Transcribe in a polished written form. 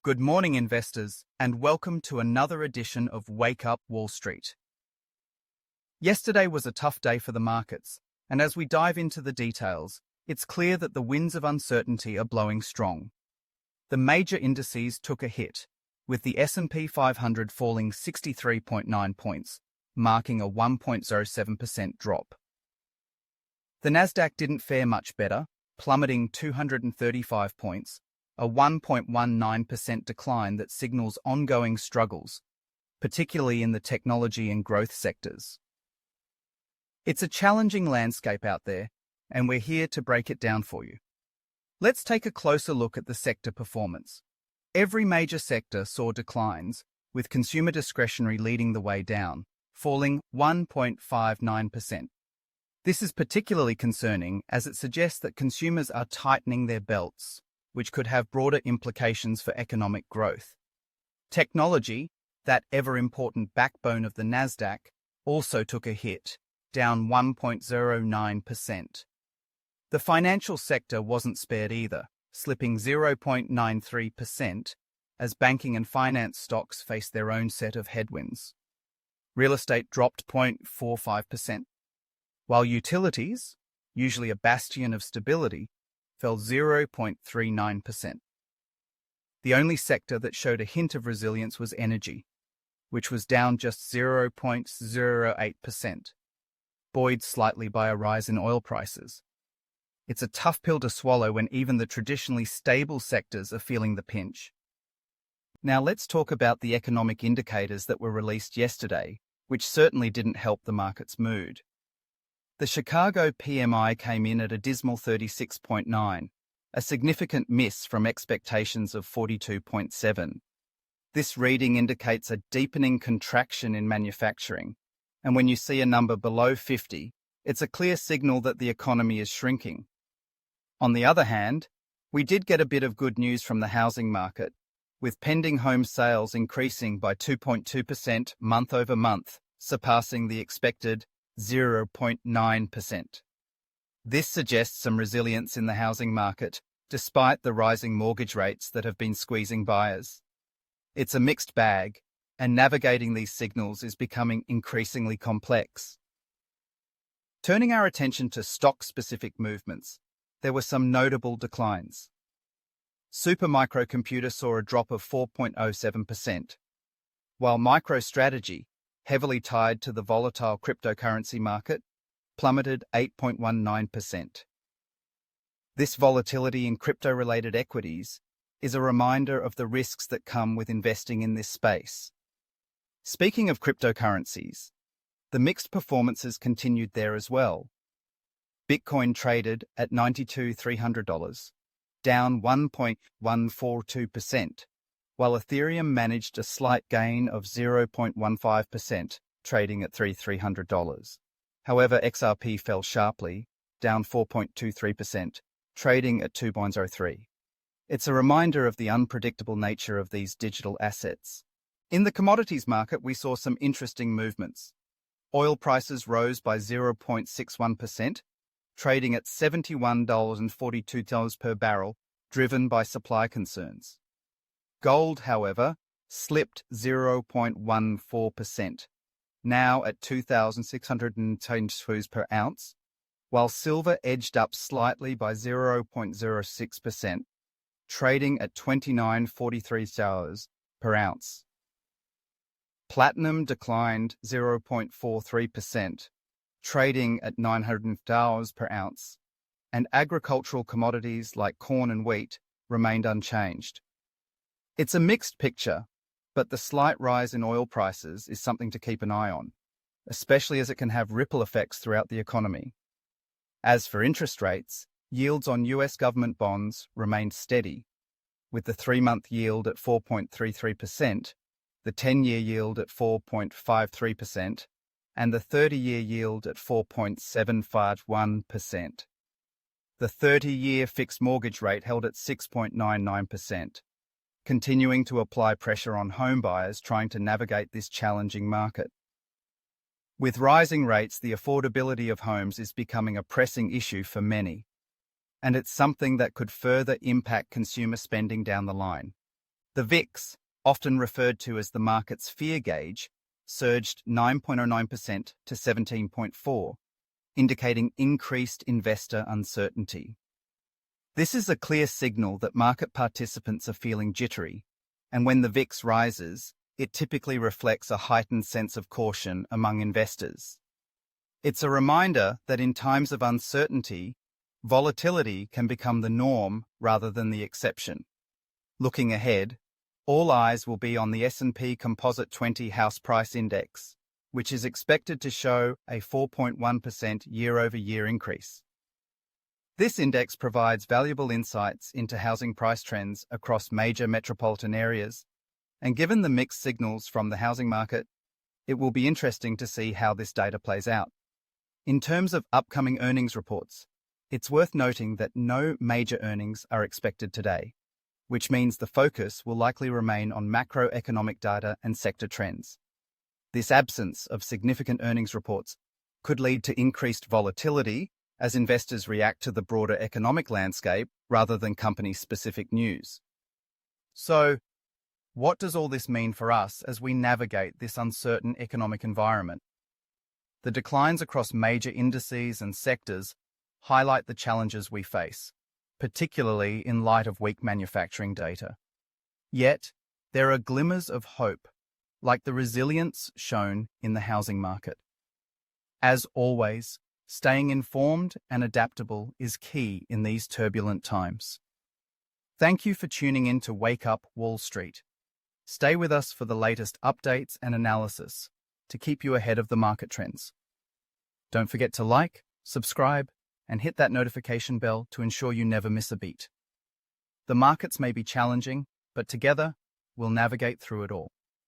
Good morning, investors, and welcome to another edition of Wake Up Wall Street. Yesterday was a tough day for the markets, and as we dive into the details, it's clear that the winds of uncertainty are blowing strong. The major indices took a hit, with the S&P 500 falling 63.9 points, marking a 1.07% drop. The Nasdaq didn't fare much better, plummeting 235 points, a 1.19% decline that signals ongoing struggles, particularly in the technology and growth sectors. It's a challenging landscape out there, and we're here to break it down for you. Let's take a closer look at the sector performance. Every major sector saw declines, with consumer discretionary leading the way down, falling 1.59%. This is particularly concerning as it suggests that consumers are tightening their belts, which could have broader implications for economic growth. Technology, that ever-important backbone of the Nasdaq, also took a hit, down 1.09%. The financial sector wasn't spared either, slipping 0.93% as banking and finance stocks faced their own set of headwinds. Real estate dropped 0.45%, while utilities, usually a bastion of stability, fell 0.39%. The only sector that showed a hint of resilience was energy, which was down just 0.08%, buoyed slightly by a rise in oil prices. It's a tough pill to swallow when even the traditionally stable sectors are feeling the pinch. Now let's talk about the economic indicators that were released yesterday, which certainly didn't help the market's mood. The Chicago PMI came in at a dismal 36.9, a significant miss from expectations of 42.7. This reading indicates a deepening contraction in manufacturing, and when you see a number below 50, it's a clear signal that the economy is shrinking. On the other hand, we did get a bit of good news from the housing market, with pending home sales increasing by 2.2% month over month, surpassing the expected 0.9%. This suggests some resilience in the housing market, despite the rising mortgage rates that have been squeezing buyers. It's a mixed bag, and navigating these signals is becoming increasingly complex. Turning our attention to stock-specific movements, there were some notable declines. Supermicrocomputer saw a drop of 4.07%, while MicroStrategy, heavily tied to the volatile cryptocurrency market, plummeted 8.19%. This volatility in crypto-related equities is a reminder of the risks that come with investing in this space. Speaking of cryptocurrencies, the mixed performances continued there as well. Bitcoin traded at $92,300, down 1.142%, while Ethereum managed a slight gain of 0.15%, trading at $3,300. However, XRP fell sharply, down 4.23%, trading at 2.03. It's a reminder of the unpredictable nature of these digital assets. In the commodities market, we saw some interesting movements. Oil prices rose by 0.61%, trading at $71.42 per barrel, driven by supply concerns. Gold, however, slipped 0.14%, now at $2,610 per ounce, while silver edged up slightly by 0.06%, trading at $29.43 per ounce. Platinum declined 0.43%, trading at $900 per ounce, and agricultural commodities like corn and wheat remained unchanged. It's a mixed picture, but the slight rise in oil prices is something to keep an eye on, especially as it can have ripple effects throughout the economy. As for interest rates, yields on US government bonds remained steady, with the 3-month yield at 4.33%, the 10-year yield at 4.53%, and the 30-year yield at 4.751%. The 30-year fixed mortgage rate held at 6.99%. Continuing to apply pressure on home buyers trying to navigate this challenging market. With rising rates, the affordability of homes is becoming a pressing issue for many, and it's something that could further impact consumer spending down the line. The VIX, often referred to as the market's fear gauge, surged 9.09% to 17.4, indicating increased investor uncertainty. This is a clear signal that market participants are feeling jittery, and when the VIX rises, it typically reflects a heightened sense of caution among investors. It's a reminder that in times of uncertainty, volatility can become the norm rather than the exception. Looking ahead, all eyes will be on the S&P Composite 20 House Price Index, which is expected to show a 4.1% year-over-year increase. This index provides valuable insights into housing price trends across major metropolitan areas, and given the mixed signals from the housing market, it will be interesting to see how this data plays out. In terms of upcoming earnings reports, it's worth noting that no major earnings are expected today, which means the focus will likely remain on macroeconomic data and sector trends. This absence of significant earnings reports could lead to increased volatility as investors react to the broader economic landscape rather than company-specific news. So, what does all this mean for us as we navigate this uncertain economic environment? The declines across major indices and sectors highlight the challenges we face, particularly in light of weak manufacturing data. Yet, there are glimmers of hope, like the resilience shown in the housing market. As always, staying informed and adaptable is key in these turbulent times. Thank you for tuning in to Wake Up Wall Street. Stay with us for the latest updates and analysis to keep you ahead of the market trends. Don't forget to like, subscribe, and hit that notification bell to ensure you never miss a beat. The markets may be challenging, but together, we'll navigate through it all.